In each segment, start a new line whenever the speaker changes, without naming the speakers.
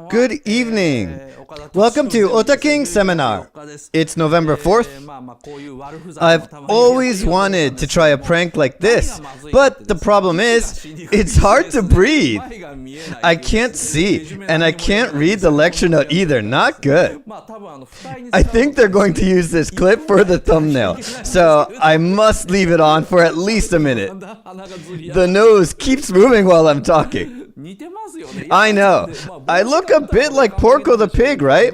Good evening. Welcome to Ota King Seminar. It's November 4th. I've always wanted to try a prank like this, but the problem is, it's hard to breathe. I can't see, and I can't read the lecture note either. Not good. I think they're going to use this clip for the thumbnail, so I must leave it on for at least a minute. The nose keeps moving while I'm talking. I know. I look a bit like Porco the pig, right?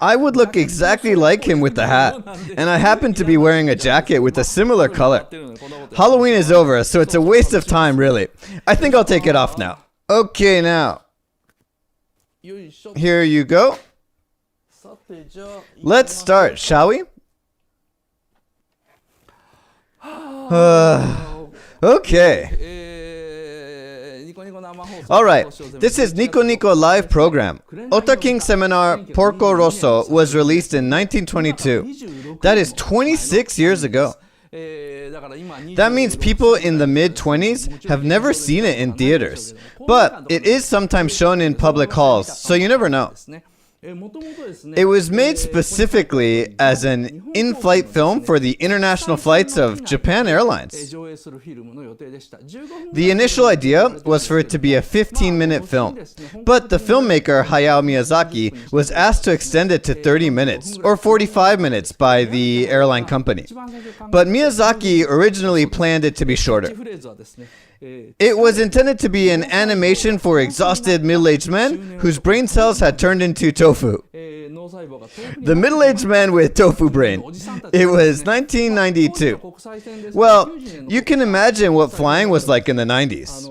I would look exactly like him with the hat. And I happen to be wearing a jacket with a similar color. Halloween is over, so it's a waste of time, really. I think I'll take it off now. Okay, now. Here you go. Let's start, shall we? Okay. Alright, this is Nico Nico live program. Ota King Seminar Porco Rosso was released in 1922. That is 26 years ago. That means people in the mid-20s have never seen it in theaters. But it is sometimes shown in public halls, so you never know. It was made specifically as an in-flight film for the international flights of Japan Airlines. The initial idea was for it to be a 15-minute film, but the filmmaker Hayao Miyazaki was asked to extend it to 30 minutes or 45 minutes by the airline company. But Miyazaki originally planned it to be shorter. It was intended to be an animation for exhausted middle-aged men whose brain cells had turned into tofu. The middle-aged man with tofu brain. It was 1992. Well, you can imagine what flying was like in the 90s.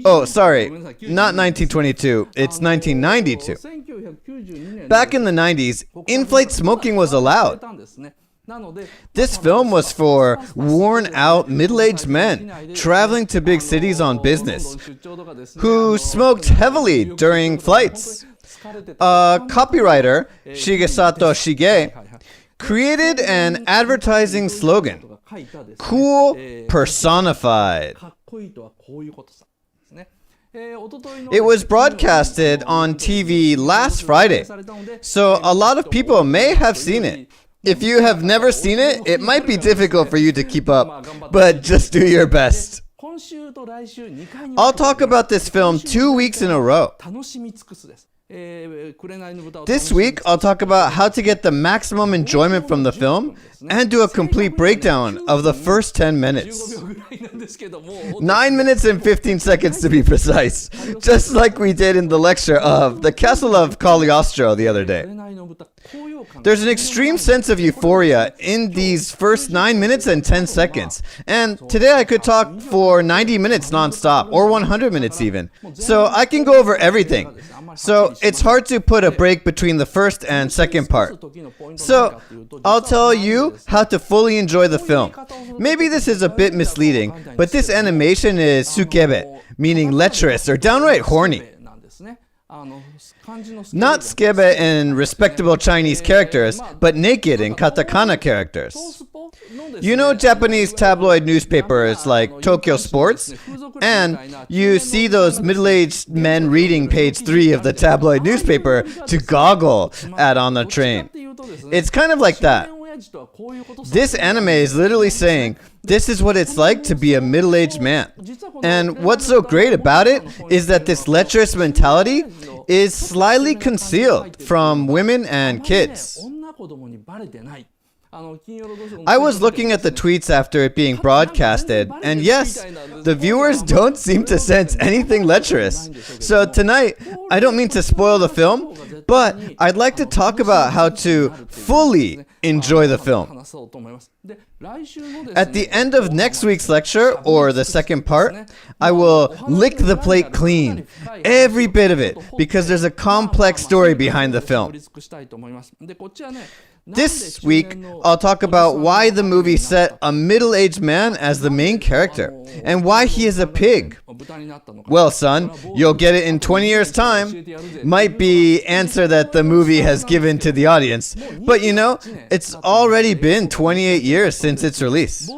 Oh, sorry, not 1922, it's 1992. Back in the 90s, in-flight smoking was allowed. This film was for worn-out middle-aged men traveling to big cities on business who smoked heavily during flights. A copywriter, Shigesato Shige, created an advertising slogan, "Cool personified." It was broadcasted on TV last Friday, so a lot of people may have seen it. If you have never seen it, it might be difficult for you to keep up, but just do your best. I'll talk about this film 2 weeks in a row. This week, I'll talk about how to get the maximum enjoyment from the film and do a complete breakdown of the first 10 minutes. 9 minutes and 15 seconds to be precise, just like we did in the lecture of The Castle of Cagliostro the other day. There's an extreme sense of euphoria in these first 9 minutes and 10 seconds. And today I could talk for 90 minutes non-stop, or 100 minutes even. So I can go over everything. So it's hard to put a break between the first and second part. So I'll tell you how to fully enjoy the film. Maybe this is a bit misleading, but this animation is sukebe, meaning lecherous or downright horny. Not skebe in respectable Chinese characters, but naked in katakana characters. You know Japanese tabloid newspapers like Tokyo Sports? And you see those middle-aged men reading page 3 of the tabloid newspaper to goggle at on the train. It's kind of like that. This anime is literally saying, this is what it's like to be a middle-aged man. And what's so great about it is that this lecherous mentality is slyly concealed from women and kids. I was looking at the tweets after it being broadcasted, and yes, the viewers don't seem to sense anything lecherous. So tonight, I don't mean to spoil the film, but I'd like to talk about how to fully enjoy the film. At the end of next week's lecture, or the second part, I will lick the plate clean, every bit of it, because there's a complex story behind the film. This week, I'll talk about why the movie set a middle-aged man as the main character, and why he is a pig. Well, son, you'll get it in 20 years' time. Might be answer that the movie has given to the audience. But you know, It's already been 28 years since its release.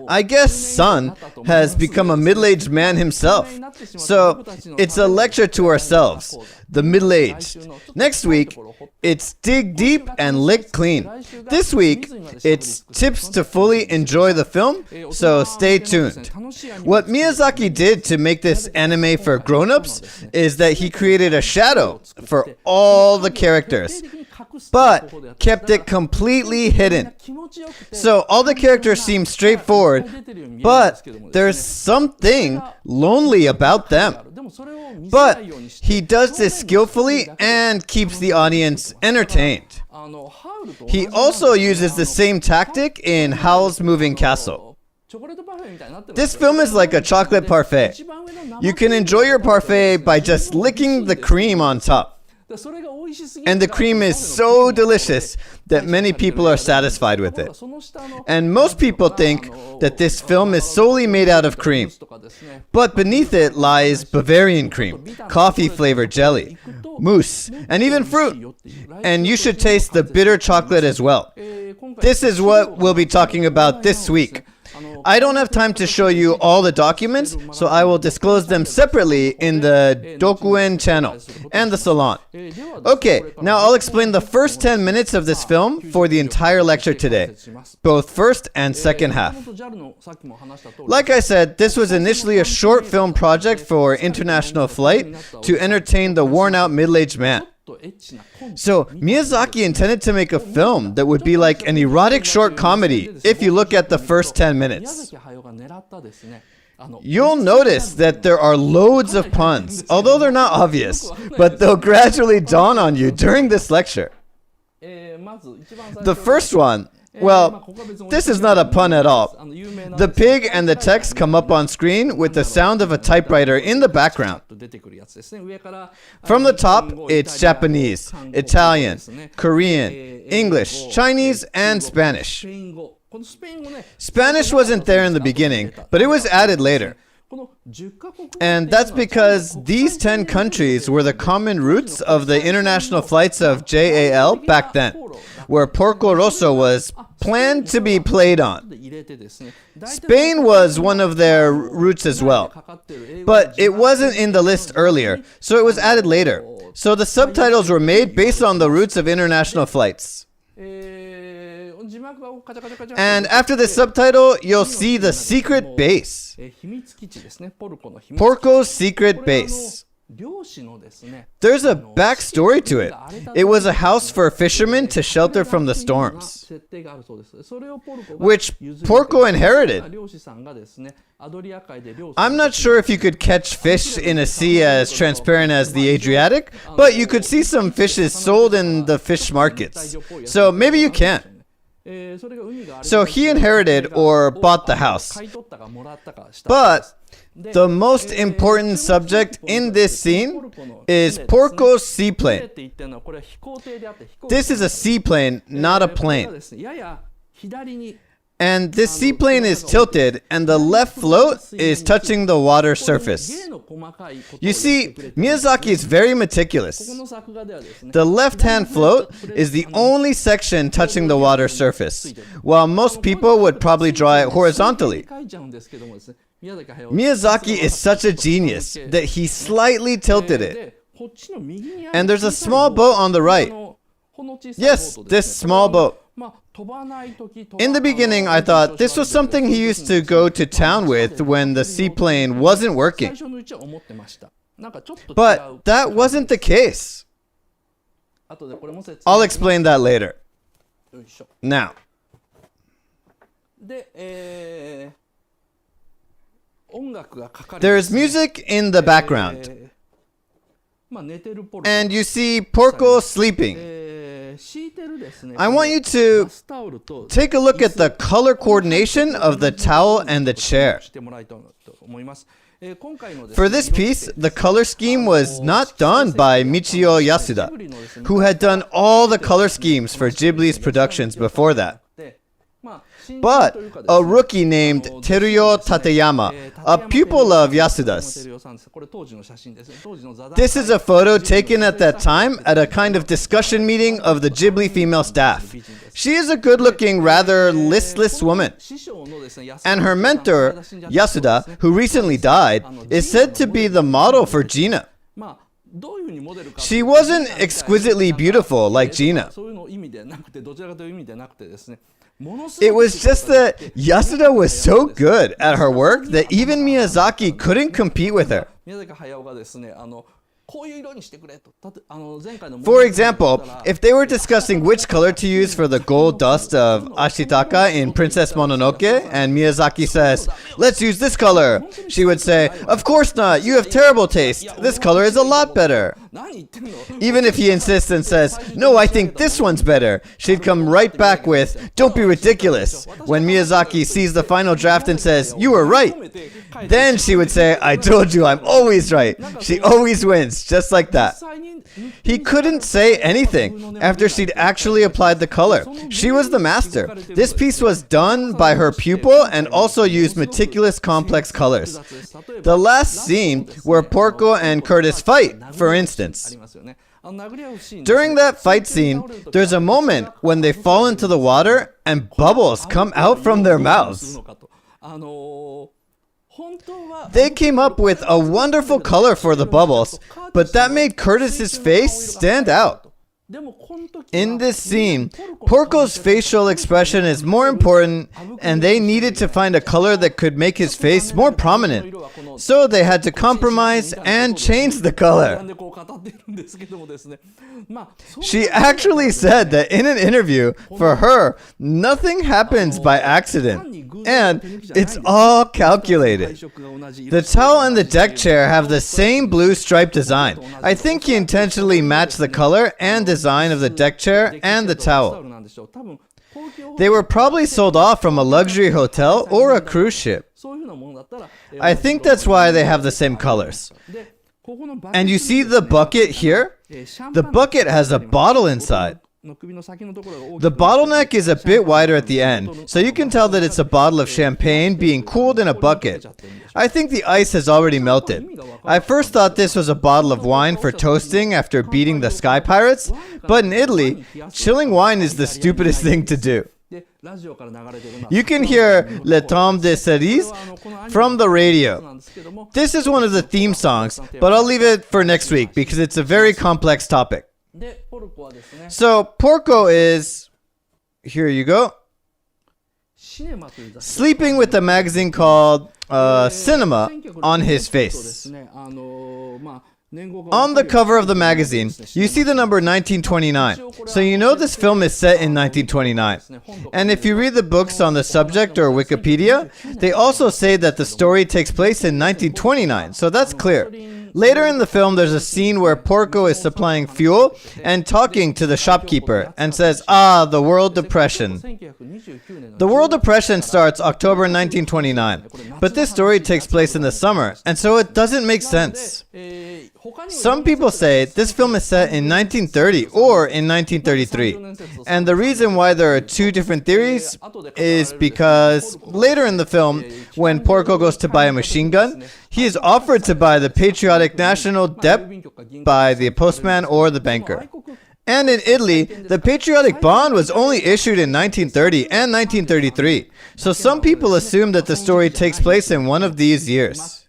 I guess Son has become a middle-aged man himself. So it's a lecture to ourselves, the middle-aged. Next week, it's dig deep and lick clean. This week, it's tips to fully enjoy the film, so stay tuned. What Miyazaki did to make this anime for grown-ups is that he created a shadow for all the characters, but kept it completely hidden. So all the characters seem straightforward, but there's something lonely about them. But he does this skillfully and keeps the audience entertained. He also uses the same tactic in Howl's Moving Castle. This film is like a chocolate parfait. You can enjoy your parfait by just licking the cream on top. And the cream is so delicious that many people are satisfied with it. And most people think that this film is solely made out of cream. But beneath it lies Bavarian cream, coffee-flavored jelly, mousse, and even fruit. And you should taste the bitter chocolate as well. This is what we'll be talking about this week. I don't have time to show you all the documents, so I will disclose them separately in the Dokuen channel and the salon. Okay, now I'll explain the first 10 minutes of this film for the entire lecture today, both first and second half. Like I said, this was initially a short film project for international flight to entertain the worn-out middle-aged man. So Miyazaki intended to make a film that would be like an erotic short comedy if you look at the first 10 minutes. You'll notice that there are loads of puns, although they're not obvious, but they'll gradually dawn on you during this lecture. The first one, well, this is not a pun at all. The pig and the text come up on screen with the sound of a typewriter in the background. From the top, it's Japanese, Italian, Korean, English, Chinese, and Spanish. Spanish wasn't there in the beginning, but it was added later. And that's because these 10 countries were the common routes of the international flights of JAL back then, where Porco Rosso was planned to be played on. Spain was one of their routes as well, but it wasn't in the list earlier, so it was added later. So the subtitles were made based on the routes of international flights. And after the subtitle, you'll see the secret base. Porco's secret base. There's a backstory to it. It was a house for fishermen to shelter from the storms, which Porco inherited. I'm not sure if you could catch fish in a sea as transparent as the Adriatic, but you could see some fishes sold in the fish markets. So maybe you can. So he inherited or bought the house. But the most important subject in this scene is Porco's seaplane. This is a seaplane, not a plane. And this seaplane is tilted, and the left float is touching the water surface. You see, Miyazaki is very meticulous. The left-hand float is the only section touching the water surface, while most people would probably draw it horizontally. Miyazaki is such a genius that he slightly tilted it. And there's a small boat on the right. Yes, this small boat. In the beginning, I thought this was something he used to go to town with when the seaplane wasn't working. But that wasn't the case. I'll explain that later. Now, there is music in the background, and you see Porco sleeping. I want you to take a look at the color coordination of the towel and the chair. For this piece, the color scheme was not done by Michio Yasuda, who had done all the color schemes for Ghibli's productions before that. but a rookie named Teruyo Tateyama, a pupil of Yasuda's. This is a photo taken at that time at a kind of discussion meeting of the Ghibli female staff. She is a good-looking, rather listless woman. And her mentor, Yasuda, who recently died, is said to be the model for Gina. She wasn't exquisitely beautiful like Gina. It was just that Yasuda was so good at her work that even Miyazaki couldn't compete with her. For example, if they were discussing which color to use for the gold dust of Ashitaka in Princess Mononoke, and Miyazaki says, "Let's use this color," she would say, "Of course not, you have terrible taste. This color is a lot better." Even if he insists and says, "No, I think this one's better," she'd come right back with, "Don't be ridiculous." When Miyazaki sees the final draft and says, "You were right," then she would say, "I told you, I'm always right." She always wins, just like that. He couldn't say anything after she'd actually applied the color. She was the master. This piece was done by her pupil and also used meticulous complex colors. The last scene where Porco and Curtis fight, for instance. During that fight scene, there's a moment when they fall into the water and bubbles come out from their mouths. They came up with a wonderful color for the bubbles, but that made Curtis's face stand out. In this scene, Porco's facial expression is more important, and they needed to find a color that could make his face more prominent. So they had to compromise and change the color. She actually said that in an interview, for her, nothing happens by accident, and it's all calculated. The towel and the deck chair have the same blue stripe design. I think he intentionally matched the color and design of the deck chair and the towel. They were probably sold off from a luxury hotel or a cruise ship. I think that's why they have the same colors. And you see the bucket here? The bucket has a bottle inside. The bottleneck is a bit wider at the end, so you can tell that it's a bottle of champagne being cooled in a bucket. I think the ice has already melted. I first thought this was a bottle of wine for toasting after beating the Sky Pirates, but in Italy, chilling wine is the stupidest thing to do. You can hear Le Tombe de Cerise from the radio. This is one of the theme songs, but I'll leave it for next week because it's a very complex topic. So Porco is, here you go, sleeping with a magazine called Cinema on his face. On the cover of the magazine, you see the number 1929, so you know this film is set in 1929. And if you read the books on the subject or Wikipedia, they also say that the story takes place in 1929, so that's clear. Later in the film, there's a scene where Porco is supplying fuel and talking to the shopkeeper and says, "Ah, the World Depression." The World Depression starts October 1929, but this story takes place in the summer, and so it doesn't make sense. Some people say this film is set in 1930 or in 1933, and the reason why there are two different theories is because later in the film, when Porco goes to buy a machine gun, he is offered to buy the patriotic national debt by the postman or the banker. And in Italy, the patriotic bond was only issued in 1930 and 1933, so some people assume that the story takes place in one of these years.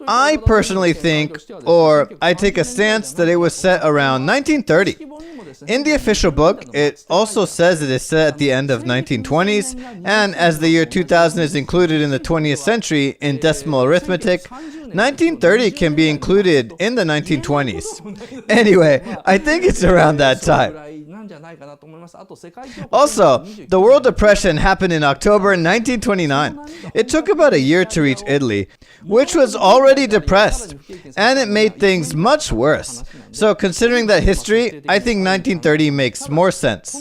I personally think, or I take a stance that it was set around 1930. In the official book, it also says it is set at the end of 1920s, and as the year 2000 is included in the 20th century in decimal arithmetic, 1930 can be included in the 1920s. Anyway, I think it's around that time. Also, the World Depression happened in October 1929. It took about a year to reach Italy, which was already depressed, and it made things much worse. So considering that history, I think 1930 makes more sense.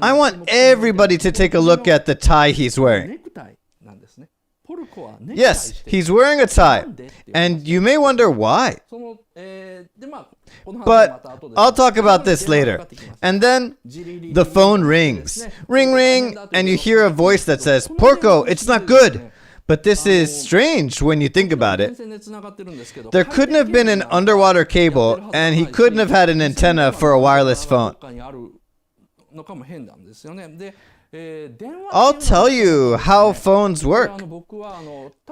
I want everybody to take a look at the tie he's wearing. Yes, he's wearing a tie, and you may wonder why. But I'll talk about this later. And then the phone rings. Ring, ring, and you hear a voice that says, Porco, it's not good. But this is strange when you think about it. There couldn't have been an underwater cable, and he couldn't have had an antenna for a wireless phone. I'll tell you how phones work.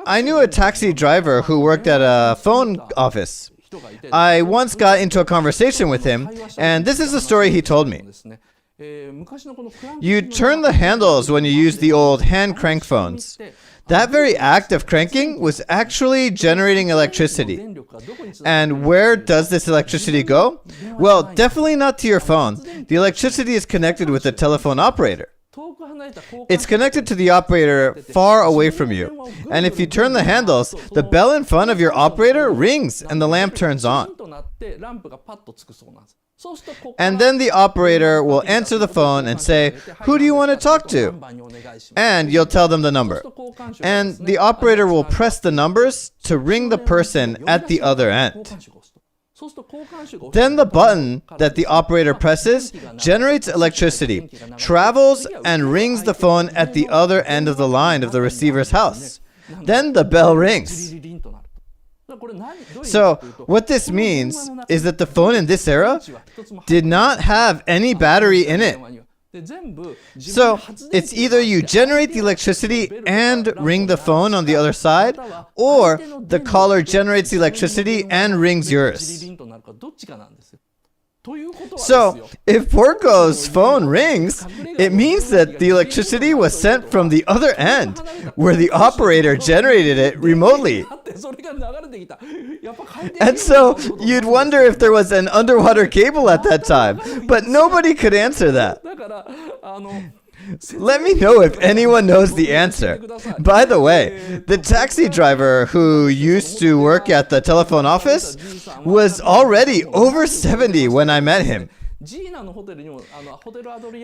I knew a taxi driver who worked at a phone office. I once got into a conversation with him, and this is the story he told me. You turn the handles when you use the old hand crank phones. That very act of cranking was actually generating electricity. And where does this electricity go? Well, definitely not to your phone. The electricity is connected with the telephone operator. It's connected to the operator far away from you. And if you turn the handles, the bell in front of your operator rings and the lamp turns on. And then the operator will answer the phone and say, who do you want to talk to? And you'll tell them the number. And the operator will press the numbers to ring the person at the other end. Then the button that the operator presses generates electricity, travels and rings the phone at the other end of the line of the receiver's house. Then the bell rings. So what this means is that the phone in this era did not have any battery in it. So it's either you generate the electricity and ring the phone on the other side, or the caller generates the electricity and rings yours. So, if Porco's phone rings, it means that the electricity was sent from the other end, where the operator generated it remotely. And so, you'd wonder if there was an underwater cable at that time, but nobody could answer that. Let me know if anyone knows the answer. By the way, the taxi driver who used to work at the telephone office was already over 70 when I met him.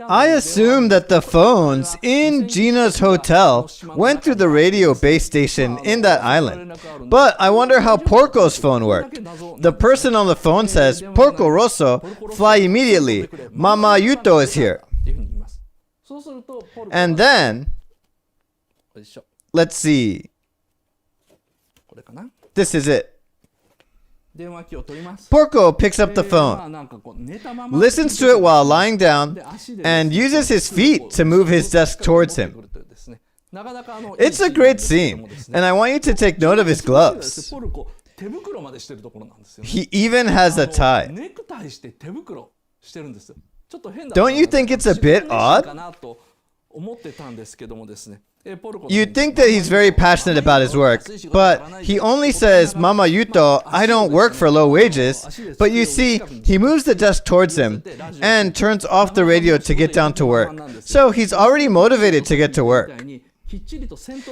I assume that the phones in Gina's hotel went through the radio base station in that island. But I wonder how Porco's phone worked. The person on the phone says, Porco Rosso, fly immediately. Mama Yuto is here. And then, let's see. This is it. Porco picks up the phone, listens to it while lying down, and uses his feet to move his desk towards him. It's a great scene, and I want you to take note of his gloves. He even has a tie. Don't you think it's a bit odd? You'd think that he's very passionate about his work, but he only says, Mama Yuto, I don't work for low wages. But you see, he moves the desk towards him and turns off the radio to get down to work. So he's already motivated to get to work.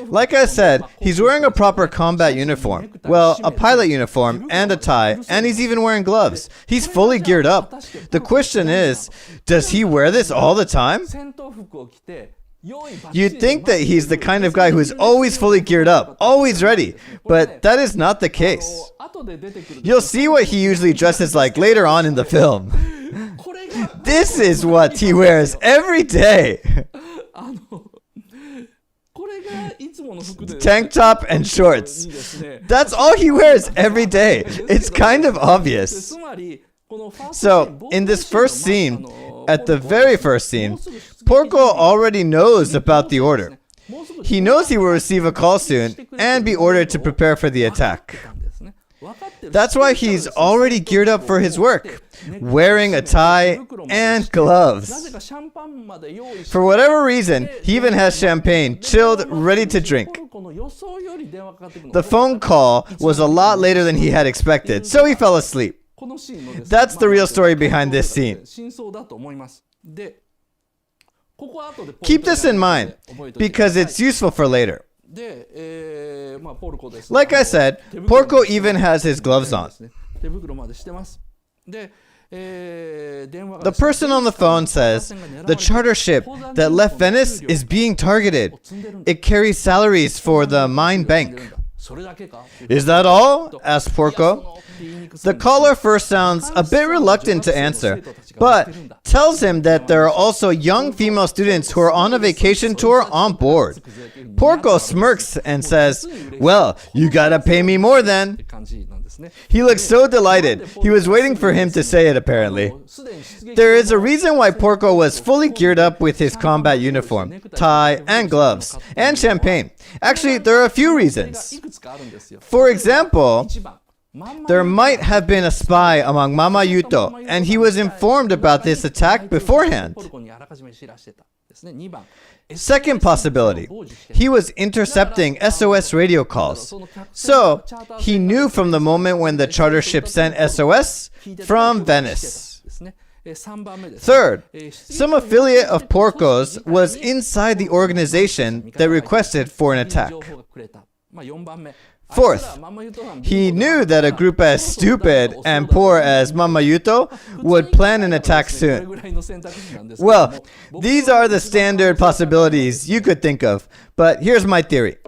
Like I said, he's wearing a proper combat uniform. Well, a pilot uniform and a tie, and he's even wearing gloves. He's fully geared up. The question is, does he wear this all the time? You'd think that he's the kind of guy who's always fully geared up, always ready, but that is not the case. You'll see what he usually dresses like later on in the film. This is what he wears every day. Tank top and shorts. That's all he wears every day. It's kind of obvious. So, in this first scene, at the very first scene, Porco already knows about the order. He knows he will receive a call soon and be ordered to prepare for the attack. That's why he's already geared up for his work, wearing a tie and gloves. For whatever reason, he even has champagne, chilled, ready to drink. The phone call was a lot later than he had expected, so he fell asleep. That's the real story behind this scene. Keep this in mind, because it's useful for later. Like I said, Porco even has his gloves on. The person on the phone says, the charter ship that left Venice is being targeted. It carries salaries for the mine bank. Is that all? Asked Porco. The caller first sounds a bit reluctant to answer, but tells him that there are also young female students who are on a vacation tour on board. Porco smirks and says, "Well, you gotta pay me more then." He looks so delighted. He was waiting for him to say it, apparently. There is a reason why Porco was fully geared up with his combat uniform, tie, and gloves, and champagne. Actually, there are a few reasons. For example, there might have been a spy among Mama Yuto, and he was informed about this attack beforehand. Second possibility, he was intercepting SOS radio calls. So, he knew from the moment when the charter ship sent SOS from Venice. Third, some affiliate of Porco's was inside the organization that requested for an attack. Fourth, he knew that a group as stupid and poor as Mama Yuto would plan an attack soon. Well, these are the standard possibilities you could think of, but here's my theory.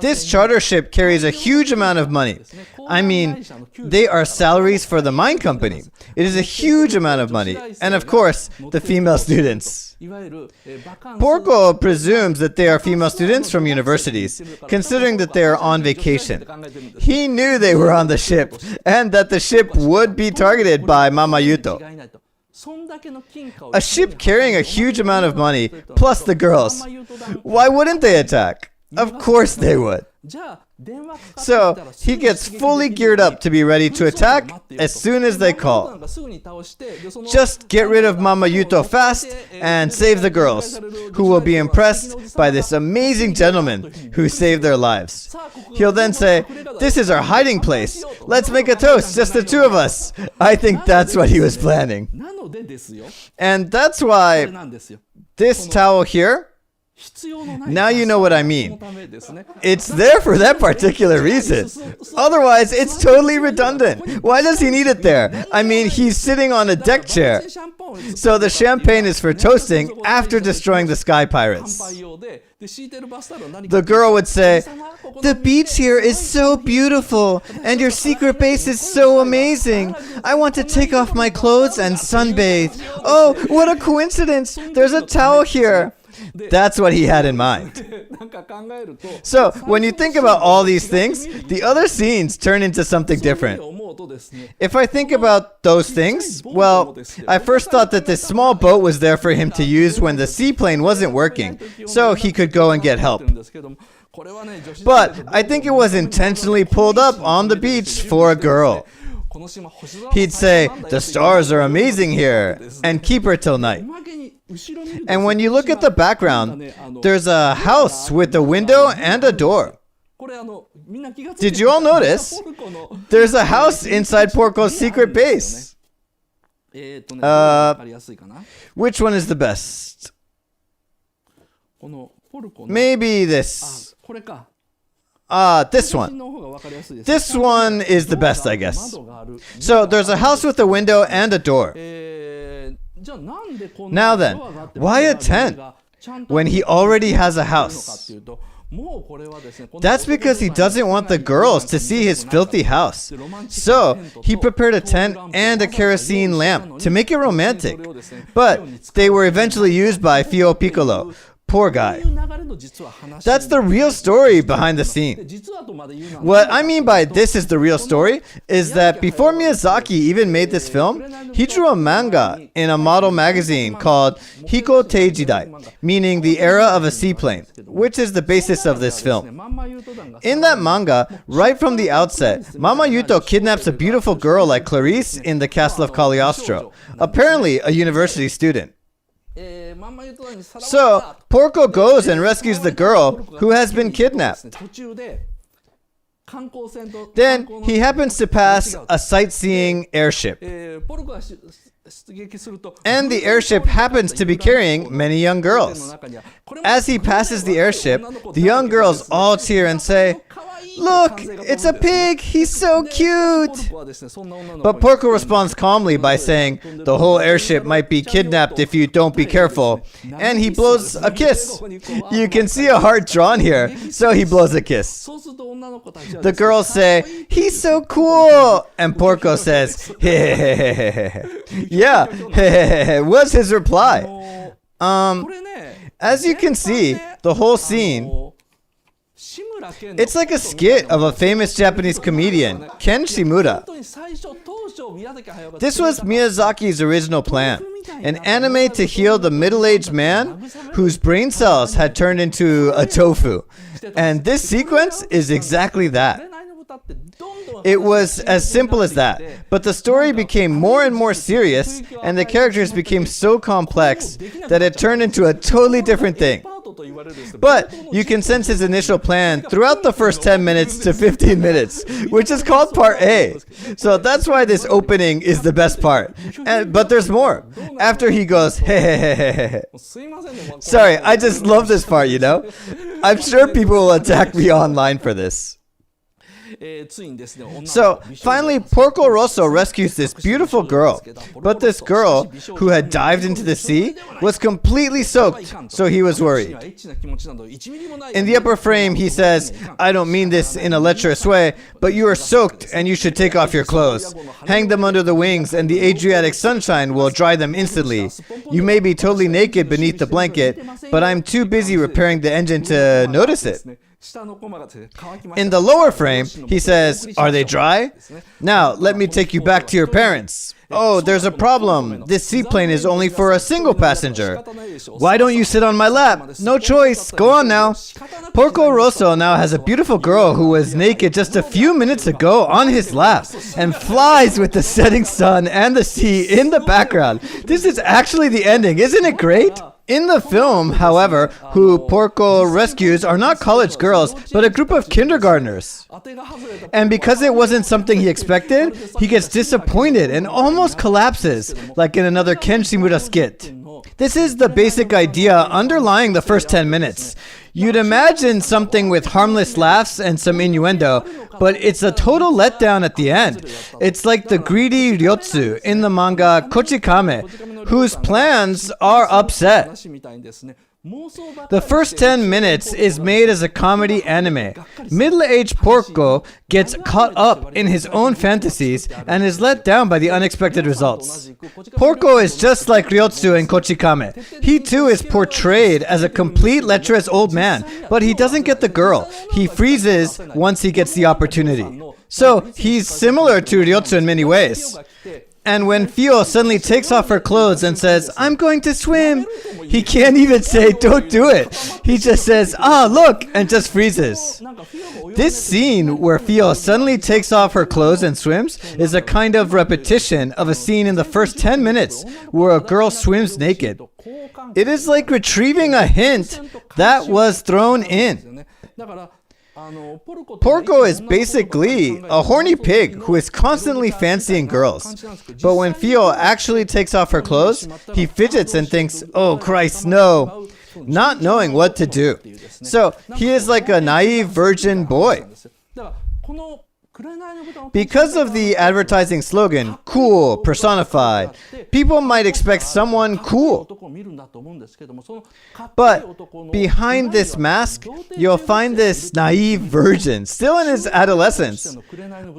This charter ship carries a huge amount of money. I mean, they are salaries for the mine company. It is a huge amount of money, and of course, the female students. Porco presumes that they are female students from universities, considering that they are on vacation. He knew they were on the ship, and that the ship would be targeted by Mama Yuto. A ship carrying a huge amount of money, plus the girls. Why wouldn't they attack? Of course they would. So, he gets fully geared up to be ready to attack as soon as they call. Just get rid of Mama Yuto fast and save the girls, who will be impressed by this amazing gentleman who saved their lives. He'll then say, "This is our hiding place. Let's make a toast, just the two of us." I think that's what he was planning. And that's why this towel here, now you know what I mean. It's there for that particular reason. Otherwise, it's totally redundant. Why does he need it there? I mean, he's sitting on a deck chair. So the champagne is for toasting after destroying the sky pirates. The girl would say, "The beach here is so beautiful, and your secret base is so amazing. I want to take off my clothes and sunbathe. Oh, what a coincidence. There's a towel here." That's what he had in mind. So, when you think about all these things, the other scenes turn into something different. If I think about those things, well, I first thought that this small boat was there for him to use when the seaplane wasn't working, so he could go and get help. But I think it was intentionally pulled up on the beach for a girl. He'd say, "The stars are amazing here," and keep her till night. And when you look at the background, there's a house with a window and a door. Did you all notice? There's a house inside Porco's secret base. Which one is the best? Maybe this. This one. This one is the best, I guess. So there's a house with a window and a door. Now then, why a tent when he already has a house? That's because he doesn't want the girls to see his filthy house. So, he prepared a tent and a kerosene lamp to make it romantic. But they were eventually used by Fio Piccolo. Poor guy. That's the real story behind the scene. What I mean by this is the real story is that before Miyazaki even made this film, he drew a manga in a model magazine called Hiko Teijidai, meaning the era of a seaplane, which is the basis of this film. In that manga, right from the outset, Mama Yuto kidnaps a beautiful girl like Clarice in the castle of Cagliostro, apparently a university student. So, Porco goes and rescues the girl who has been kidnapped. Then he happens to pass a sightseeing airship. And the airship happens to be carrying many young girls. As he passes the airship, the young girls all cheer and say, "Look, it's a pig, he's so cute!" But Porco responds calmly by saying, "The whole airship might be kidnapped if you don't be careful." And he blows a kiss. You can see a heart drawn here, so he blows a kiss. The girls say, "He's so cool!" And Porco says, "Hehehehe." Yeah, was his reply. As you can see, the whole scene, it's like a skit of a famous Japanese comedian, Ken Shimura. This was Miyazaki's original plan, an anime to heal the middle-aged man whose brain cells had turned into a tofu. And this sequence is exactly that. It was as simple as that, but the story became more and more serious, and the characters became so complex that it turned into a totally different thing. But you can sense his initial plan throughout the first 10 minutes to 15 minutes, which is called part A. So that's why this opening is the best part. But there's more. After he goes, "Hehehehe." Sorry, I just love this part, you know? I'm sure people will attack me online for this. So finally, Porco Rosso rescues this beautiful girl. But this girl, who had dived into the sea, was completely soaked, so he was worried. In the upper frame, he says, "I don't mean this in a lecherous way, but you are soaked and you should take off your clothes. Hang them under the wings and the Adriatic sunshine will dry them instantly. You may be totally naked beneath the blanket, but I'm too busy repairing the engine to notice it." In the lower frame, he says, "Are they dry? Now, let me take you back to your parents. Oh, there's a problem. This seaplane is only for a single passenger. Why don't you sit on my lap? No choice. Go on now." Porco Rosso now has a beautiful girl who was naked just a few minutes ago on his lap and flies with the setting sun and the sea in the background. This is actually the ending. Isn't it great? In the film, however, who Porco rescues are not college girls, but a group of kindergartners. And because it wasn't something he expected, he gets disappointed and almost collapses, like in another Ken Shimura skit. This is the basic idea underlying the first 10 minutes. You'd imagine something with harmless laughs and some innuendo, but it's a total letdown at the end. It's like the greedy Ryotsu in the manga Kochikame, whose plans are upset. The first 10 minutes is made as a comedy anime. Middle-aged Porco gets caught up in his own fantasies and is let down by the unexpected results. Porco is just like Ryotsu in Kochikame. He too is portrayed as a complete lecherous old man, but he doesn't get the girl. He freezes once he gets the opportunity. So he's similar to Ryotsu in many ways. And when Fio suddenly takes off her clothes and says, "I'm going to swim," he can't even say, "Don't do it." He just says, "Ah, look," and just freezes. This scene where Fio suddenly takes off her clothes and swims is a kind of repetition of a scene in the first 10 minutes where a girl swims naked. It is like retrieving a hint that was thrown in. Porco is basically a horny pig who is constantly fancying girls. But when Fio actually takes off her clothes, he fidgets and thinks, "Oh Christ, no," not knowing what to do. So he is like a naive virgin boy. Because of the advertising slogan, "Cool, personified," people might expect someone cool. But behind this mask, you'll find this naive virgin, still in his adolescence.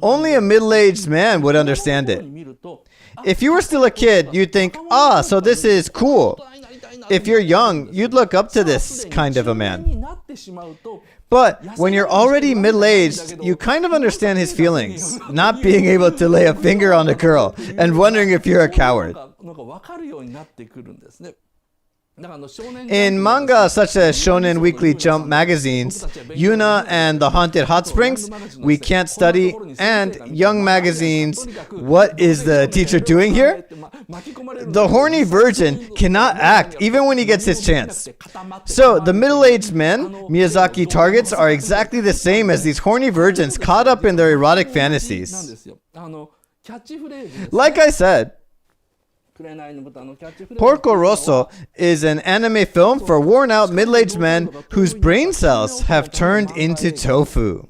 Only a middle-aged man would understand it. If you were still a kid, you'd think, "Ah, so this is cool." If you're young, you'd look up to this kind of a man. But when you're already middle-aged, you kind of understand his feelings, not being able to lay a finger on a girl and wondering if you're a coward. In manga such as Shonen Weekly Jump magazines, Yuna and the Haunted Hot Springs, We Can't Study, and young magazines, What Is the Teacher Doing Here? The horny virgin cannot act even when he gets his chance. So the middle-aged men Miyazaki targets are exactly the same as these horny virgins caught up in their erotic fantasies. Like I said, Porco Rosso is an anime film for worn-out middle-aged men whose brain cells have turned into tofu.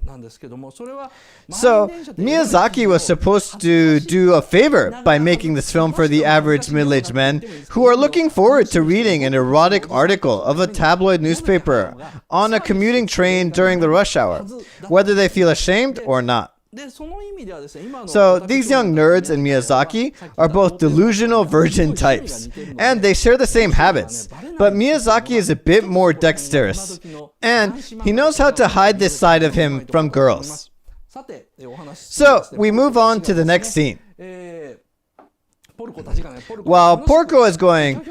So, Miyazaki was supposed to do a favor by making this film for the average middle-aged men who are looking forward to reading an erotic article of a tabloid newspaper on a commuting train during the rush hour, whether they feel ashamed or not. So, these young nerds and Miyazaki are both delusional virgin types, and they share the same habits. But Miyazaki is a bit more dexterous, and he knows how to hide this side of him from girls. So, we move on to the next scene. While Porco is going,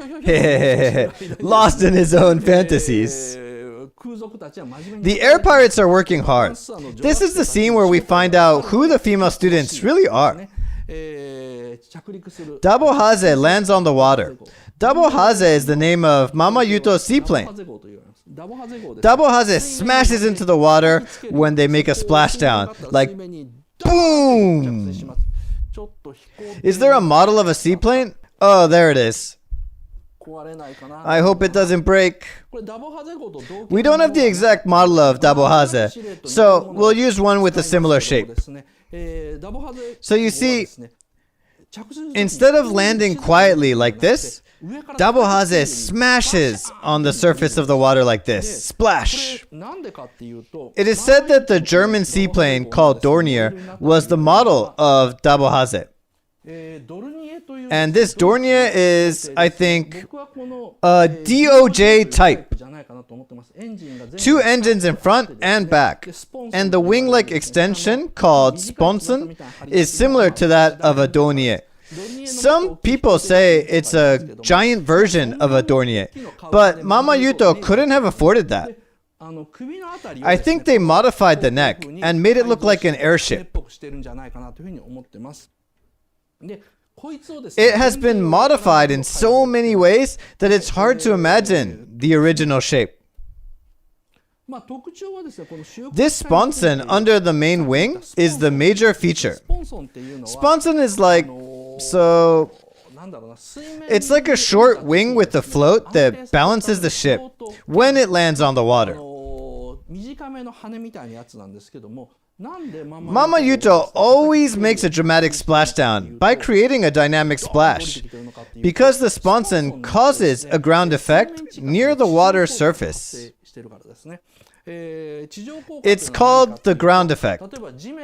lost in his own fantasies, the air pirates are working hard. This is the scene where we find out who the female students really are. Double Haze lands on the water. Double Haze is the name of Mama Yuto's seaplane. Double Haze smashes into the water when they make a splashdown, like boom! Is there a model of a seaplane? Oh, there it is. I hope it doesn't break. We don't have the exact model of Double Haze, so we'll use one with a similar shape. So you see, instead of landing quietly like this, Double Haze smashes on the surface of the water like this. Splash! It is said that the German seaplane called Dornier was the model of Double Haze. And this Dornier is, I think, a DOJ type. 2 engines in front and back. And the wing-like extension, called sponson, is similar to that of a Dornier. Some people say it's a giant version of a Dornier, but Mama Yuto couldn't have afforded that. I think they modified the neck and made it look like an airship. It has been modified in so many ways that it's hard to imagine the original shape. This sponson under the main wing is the major feature. Sponson is like, it's like a short wing with a float that balances the ship when it lands on the water. Mama Yuto always makes a dramatic splashdown by creating a dynamic splash, because the sponson causes a ground effect near the water surface. It's called the ground effect.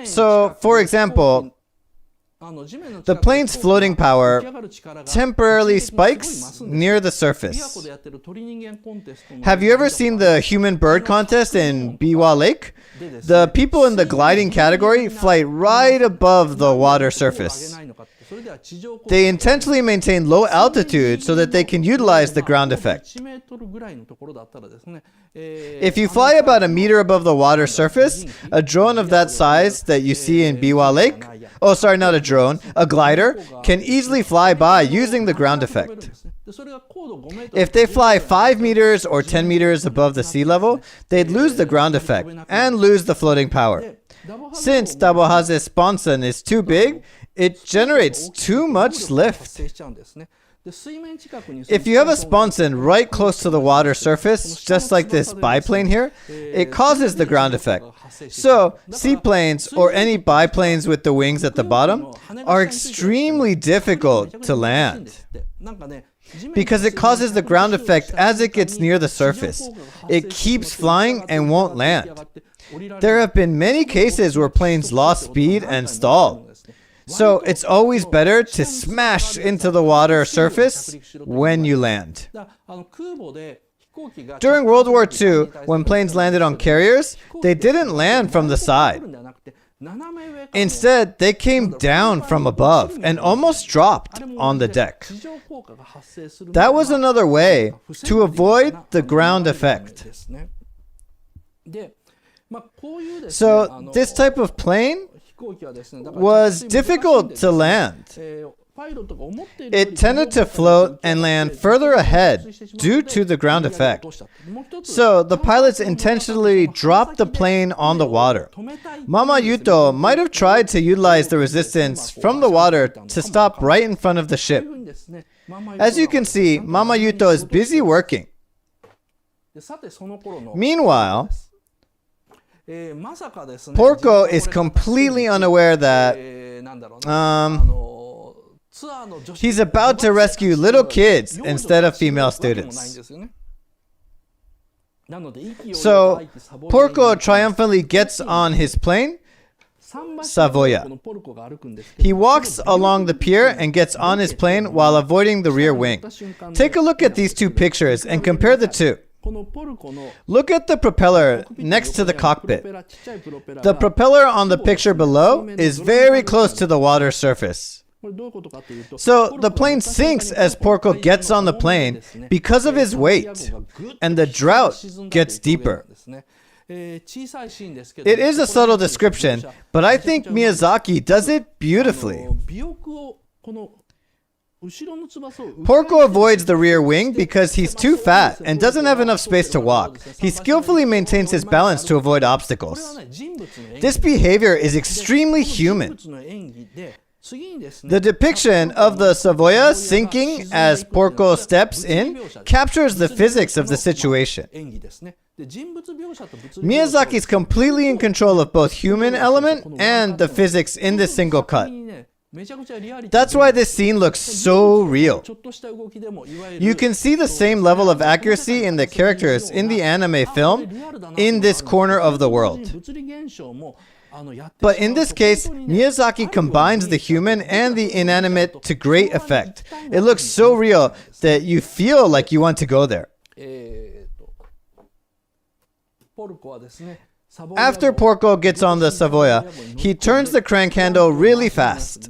So, for example, the plane's floating power temporarily spikes near the surface. Have you ever seen the human bird contest in Biwa Lake? The people in the gliding category fly right above the water surface. They intentionally maintain low altitude so that they can utilize the ground effect. If you fly about 1 meter above the water surface, a drone of that size that you see in Biwa Lake, a glider, can easily fly by using the ground effect. If they fly 5 meters or 10 meters above the sea level, they'd lose the ground effect and lose the floating power. Since Double Haze's sponson is too big, it generates too much lift. If you have a sponson right close to the water surface, just like this biplane here, it causes the ground effect. So, seaplanes or any biplanes with the wings at the bottom are extremely difficult to land, because it causes the ground effect as it gets near the surface. It keeps flying and won't land. There have been many cases where planes lost speed and stalled. So it's always better to smash into the water surface when you land. During World War II, when planes landed on carriers, they didn't land from the side. Instead, they came down from above and almost dropped on the deck. That was another way to avoid the ground effect. So this type of plane was difficult to land. It tended to float and land further ahead due to the ground effect. So the pilots intentionally dropped the plane on the water. Mama Yuto might have tried to utilize the resistance from the water to stop right in front of the ship. As you can see, Mama Yuto is busy working. Meanwhile, Porco is completely unaware that he's about to rescue little kids instead of female students. So, Porco triumphantly gets on his plane, Savoia. He walks along the pier and gets on his plane while avoiding the rear wing. Take a look at these two pictures and compare the two. Look at the propeller next to the cockpit. The propeller on the picture below is very close to the water surface. So the plane sinks as Porco gets on the plane because of his weight, and the drought gets deeper. It is a subtle description, but I think Miyazaki does it beautifully. Porco avoids the rear wing because he's too fat and doesn't have enough space to walk. He skillfully maintains his balance to avoid obstacles. This behavior is extremely human. The depiction of the Savoia sinking as Porco steps in captures the physics of the situation. Miyazaki is completely in control of both human element and the physics in this single cut. That's why this scene looks so real. You can see the same level of accuracy in the characters in the anime film in this corner of the world. But in this case, Miyazaki combines the human and the inanimate to great effect. It looks so real that you feel like you want to go there. After Porco gets on the Savoia, he turns the crank handle really fast.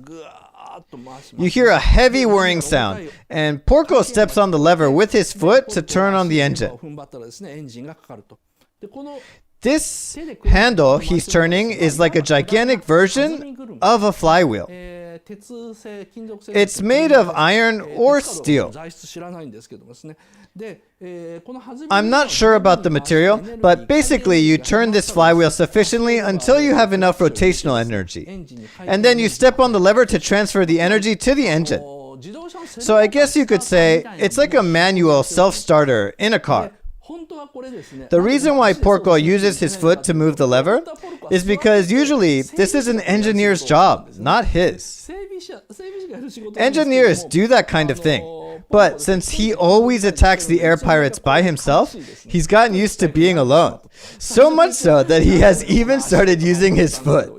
You hear a heavy whirring sound, and Porco steps on the lever with his foot to turn on the engine. This handle he's turning is like a gigantic version of a flywheel. It's made of iron or steel. I'm not sure about the material, but basically you turn this flywheel sufficiently until you have enough rotational energy. And then you step on the lever to transfer the energy to the engine. So I guess you could say it's like a manual self-starter in a car. The reason why Porco uses his foot to move the lever is because usually this is an engineer's job, not his. Engineers do that kind of thing, but since he always attacks the air pirates by himself, he's gotten used to being alone. So much so that he has even started using his foot.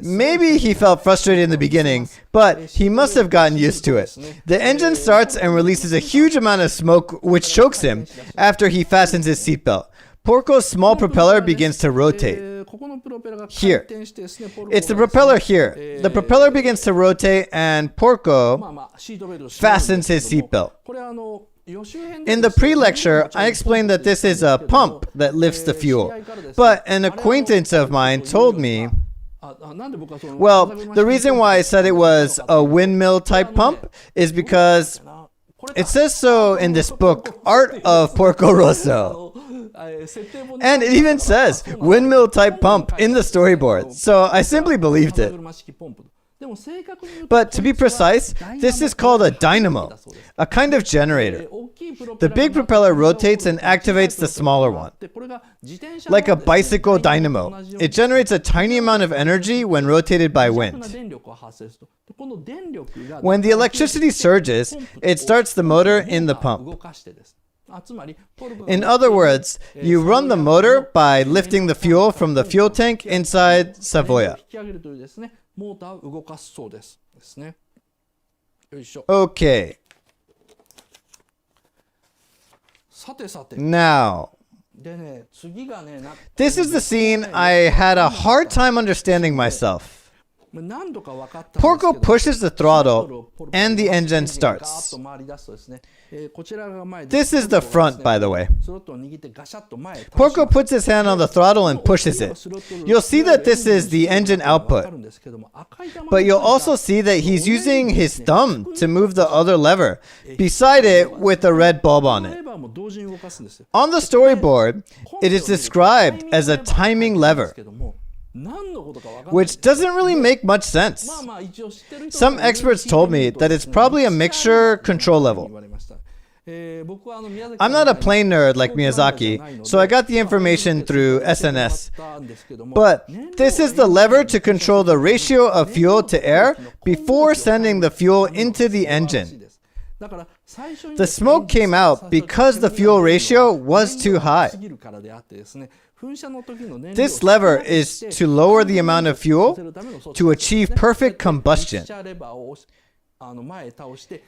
Maybe he felt frustrated in the beginning, but he must have gotten used to it. The engine starts and releases a huge amount of smoke, which chokes him after he fastens his seatbelt. Porco's small propeller begins to rotate. Here. It's the propeller here. The propeller begins to rotate and Porco fastens his seatbelt. In the pre-lecture, I explained that this is a pump that lifts the fuel. But an acquaintance of mine told me, well, the reason why I said it was a windmill type pump is because it says so in this book, Art of Porco Rosso. And it even says windmill type pump in the storyboard. So I simply believed it. But to be precise, this is called a dynamo, a kind of generator. The big propeller rotates and activates the smaller one. Like a bicycle dynamo, it generates a tiny amount of energy when rotated by wind. When the electricity surges, it starts the motor in the pump. In other words, you run the motor by lifting the fuel from the fuel tank inside Savoia. Okay. Now, this is the scene I had a hard time understanding myself. Porco pushes the throttle and the engine starts. This is the front, by the way. Porco puts his hand on the throttle and pushes it. You'll see that this is the engine output. But you'll also see that he's using his thumb to move the other lever beside it with a red bulb on it. On the storyboard, it is described as a timing lever. which doesn't really make much sense. Some experts told me that it's probably a mixture control level. I'm not a plane nerd like Miyazaki, so I got the information through SNS. But this is the lever to control the ratio of fuel to air before sending the fuel into the engine. The smoke came out because the fuel ratio was too high. This lever is to lower the amount of fuel to achieve perfect combustion.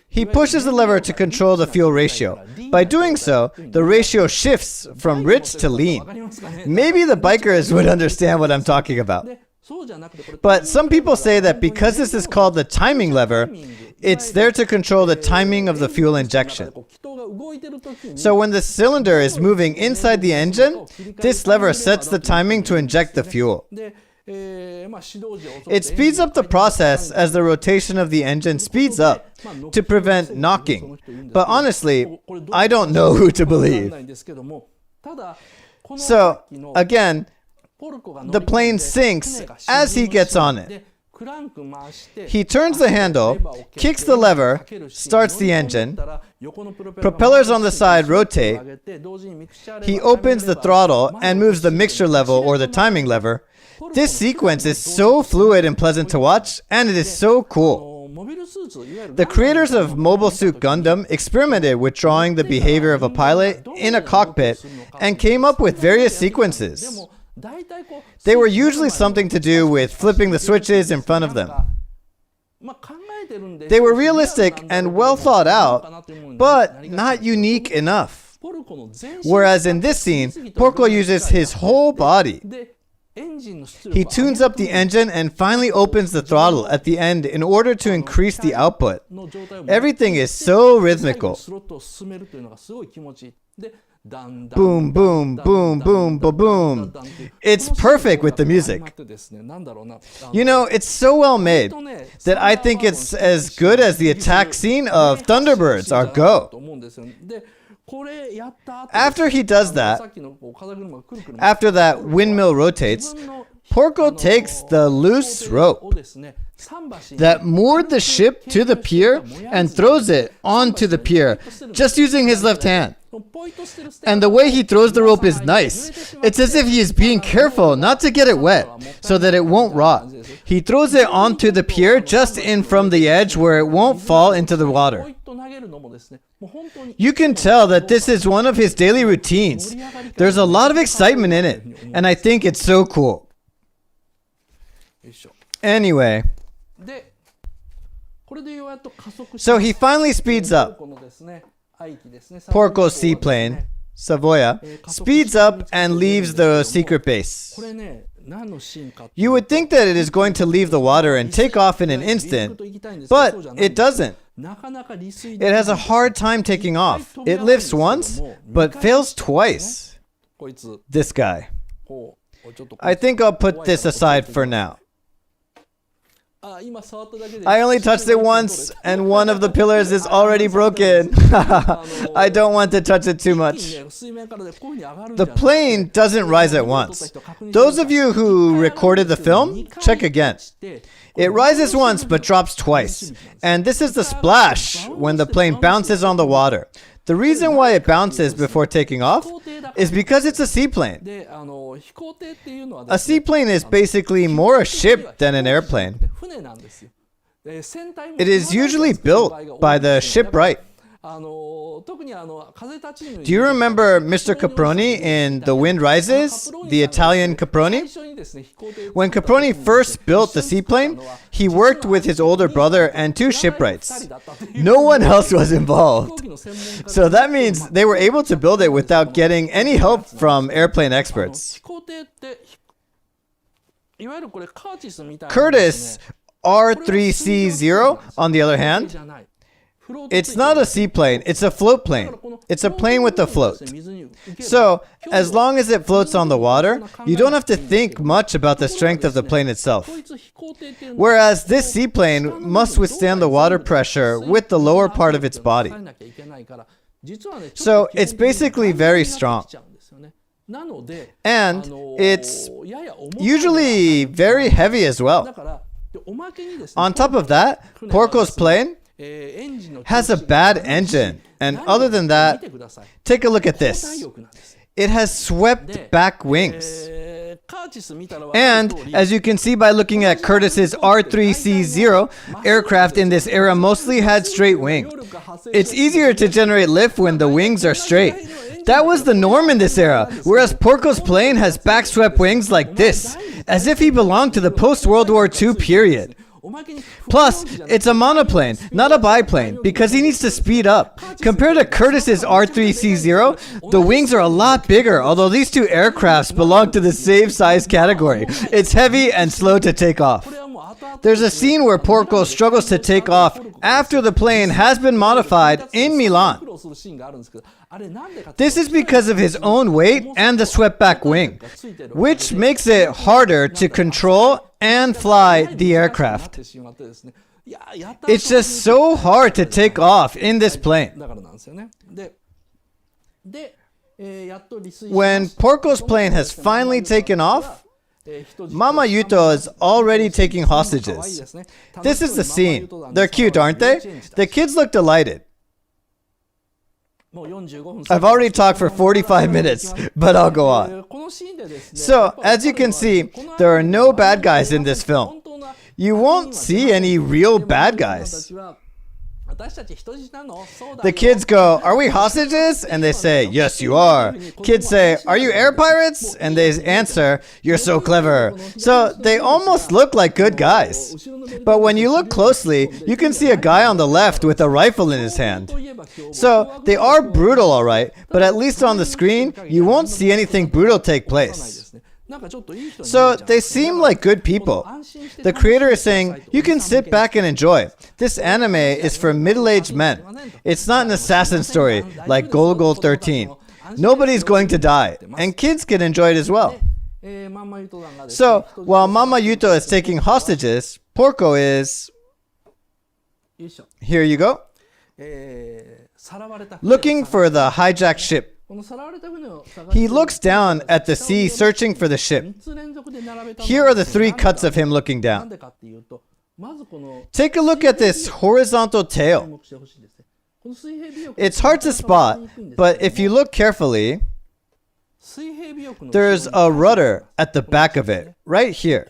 He pushes the lever to control the fuel ratio. By doing so, the ratio shifts from rich to lean. Maybe the bikers would understand what I'm talking about. But some people say that because this is called the timing lever, it's there to control the timing of the fuel injection. So when the cylinder is moving inside the engine, this lever sets the timing to inject the fuel. It speeds up the process as the rotation of the engine speeds up to prevent knocking. But honestly, I don't know who to believe. So, again, the plane sinks as he gets on it. He turns the handle, kicks the lever, starts the engine. Propellers on the side rotate. He opens the throttle and moves the mixture level or the timing lever. This sequence is so fluid and pleasant to watch, and it is so cool. The creators of Mobile Suit Gundam experimented with drawing the behavior of a pilot in a cockpit and came up with various sequences. They were usually something to do with flipping the switches in front of them. They were realistic and well thought out, but not unique enough. Whereas in this scene, Porco uses his whole body. He tunes up the engine and finally opens the throttle at the end in order to increase the output. Everything is so rhythmical. Boom, boom, boom, boom, boom, boom. It's perfect with the music. You know, it's so well made that I think it's as good as the attack scene of Thunderbirds, our Go. After he does that, after that windmill rotates, Porco takes the loose rope that moored the ship to the pier and throws it onto the pier, just using his left hand. And the way he throws the rope is nice. It's as if he is being careful not to get it wet, so that it won't rot. He throws it onto the pier just in from the edge where it won't fall into the water. You can tell that this is one of his daily routines. There's a lot of excitement in it, and I think it's so cool. Anyway, so he finally speeds up. Porco's seaplane, Savoia, speeds up and leaves the secret base. You would think that it is going to leave the water and take off in an instant, but it doesn't. It has a hard time taking off. It lifts once, but fails twice. This guy. I think I'll put this aside for now. I only touched it once, and one of the pillars is already broken. I don't want to touch it too much. The plane doesn't rise at once. Those of you who recorded the film, check again. It rises once but drops twice. And this is the splash when the plane bounces on the water. The reason why it bounces before taking off is because it's a seaplane. A seaplane is basically more a ship than an airplane. It is usually built by the shipwright. Do you remember Mr. Caproni in The Wind Rises, the Italian Caproni? When Caproni first built the seaplane, he worked with his older brother and two shipwrights. No one else was involved. So that means they were able to build it without getting any help from airplane experts. Curtiss R3C0, on the other hand, it's not a seaplane, it's a float plane. It's a plane with a float. So, as long as it floats on the water, you don't have to think much about the strength of the plane itself. Whereas this seaplane must withstand the water pressure with the lower part of its body. So, it's basically very strong. And it's usually very heavy as well. On top of that, Porco's plane has a bad engine. And other than that, take a look at this. It has swept back wings. And as you can see by looking at Curtis's R3C0, aircraft in this era mostly had straight wings. It's easier to generate lift when the wings are straight. That was the norm in this era, whereas Porco's plane has backswept wings like this, as if he belonged to the post-World War II period. Plus, it's a monoplane, not a biplane, because he needs to speed up. Compared to Curtis's R3C0, the wings are a lot bigger, although these two aircrafts belong to the same size category. It's heavy and slow to take off. There's a scene where Porco struggles to take off after the plane has been modified in Milan. This is because of his own weight and the swept back wing, which makes it harder to control and fly the aircraft. It's just so hard to take off in this plane. When Porco's plane has finally taken off, Mama Yuto is already taking hostages. This is the scene. They're cute, aren't they? The kids look delighted. I've already talked for 45 minutes, but I'll go on. So, as you can see, there are no bad guys in this film. You won't see any real bad guys. The kids go, "Are we hostages?" And they say, "Yes, you are." Kids say, "Are you air pirates?" And they answer, "You're so clever." So they almost look like good guys. But when you look closely, you can see a guy on the left with a rifle in his hand. So they are brutal, all right, but at least on the screen, you won't see anything brutal take place. So they seem like good people. The creator is saying, you can sit back and enjoy. This anime is for middle-aged men. It's not an assassin story like Golgol 13. Nobody's going to die, and kids can enjoy it as well. So while Mama Yuto is taking hostages, Porco is... Here you go. Looking for the hijacked ship. He looks down at the sea searching for the ship. Here are the 3 cuts of him looking down. Take a look at this horizontal tail. It's hard to spot, but if you look carefully, there's a rudder at the back of it, right here.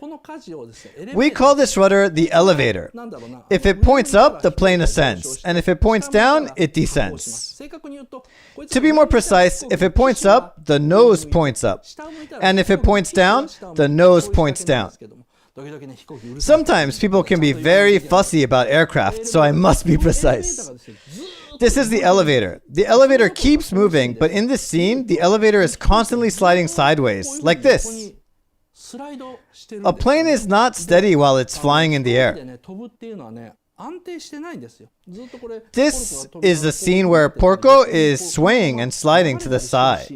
We call this rudder the elevator. If it points up, the plane ascends, and if it points down, it descends. To be more precise, if it points up, the nose points up, and if it points down, the nose points down. Sometimes people can be very fussy about aircraft, so I must be precise. This is the elevator. The elevator keeps moving, but in this scene, the elevator is constantly sliding sideways, like this. A plane is not steady while it's flying in the air. This is the scene where Porco is swaying and sliding to the side.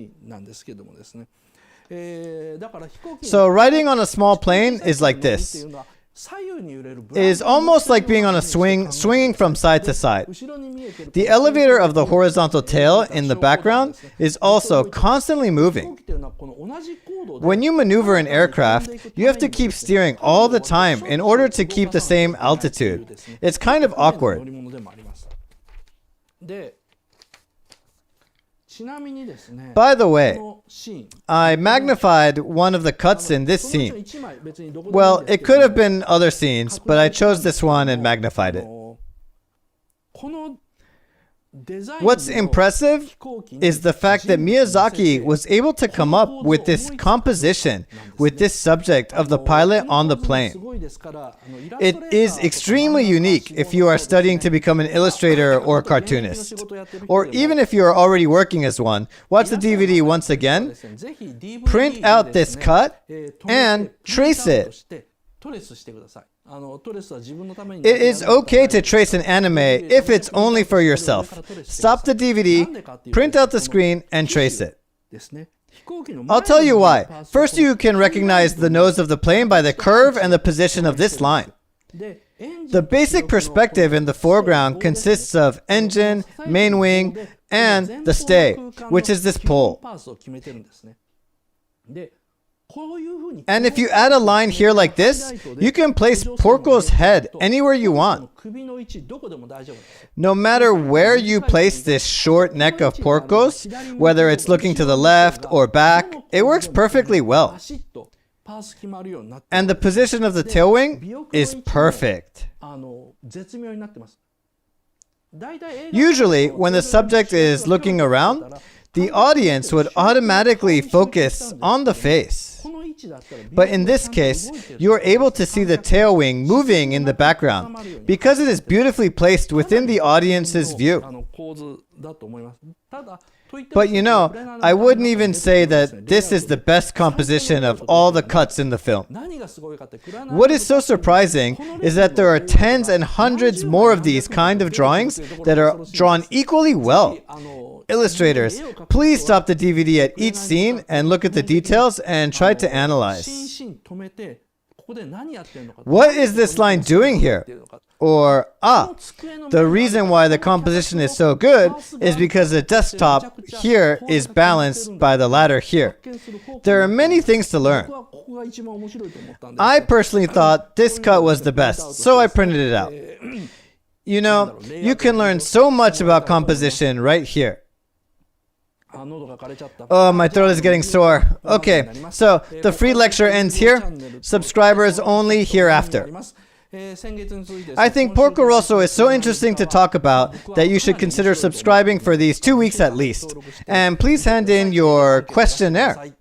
So riding on a small plane is like this. It is almost like being on a swing, swinging from side to side. The elevator of the horizontal tail in the background is also constantly moving. When you maneuver an aircraft, you have to keep steering all the time in order to keep the same altitude. It's kind of awkward. By the way, I magnified one of the cuts in this scene. Well, it could have been other scenes, but I chose this one and magnified it. What's impressive is the fact that Miyazaki was able to come up with this composition, with this subject of the pilot on the plane. It is extremely unique if you are studying to become an illustrator or a cartoonist. Or even if you are already working as one, watch the DVD once again, print out this cut, and trace it. It is okay to trace an anime if it's only for yourself. Stop the DVD, print out the screen, and trace it. I'll tell you why. First, you can recognize the nose of the plane by the curve and the position of this line. The basic perspective in the foreground consists of engine, main wing, and the stay, which is this pole. And if you add a line here like this, you can place Porco's head anywhere you want. No matter where you place this short neck of Porco's, whether it's looking to the left or back, it works perfectly well. And the position of the tail wing is perfect. Usually, when the subject is looking around, the audience would automatically focus on the face. But in this case, you are able to see the tail wing moving in the background because it is beautifully placed within the audience's view. But you know, I wouldn't even say that this is the best composition of all the cuts in the film. What is so surprising is that there are tens and hundreds more of these kind of drawings that are drawn equally well. Illustrators, please stop the DVD at each scene and look at the details and try to analyze. What is this line doing here? Or, the reason why the composition is so good is because the desktop here is balanced by the ladder here. There are many things to learn. I personally thought this cut was the best, so I printed it out. You know, you can learn so much about composition right here. Oh, my throat is getting sore. Okay, so the free lecture ends here. Subscribers only hereafter. I think Porco Rosso is so interesting to talk about that you should consider subscribing for these 2 weeks at least. And please hand in your questionnaire.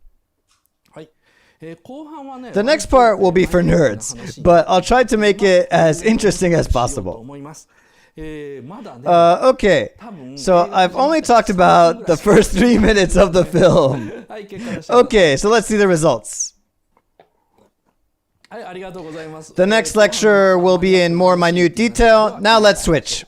The next part will be for nerds, but I'll try to make it as interesting as possible. Okay, so I've only talked about the first 3 minutes of the film. Okay, so let's see the results. The next lecture will be in more minute detail. Now let's switch.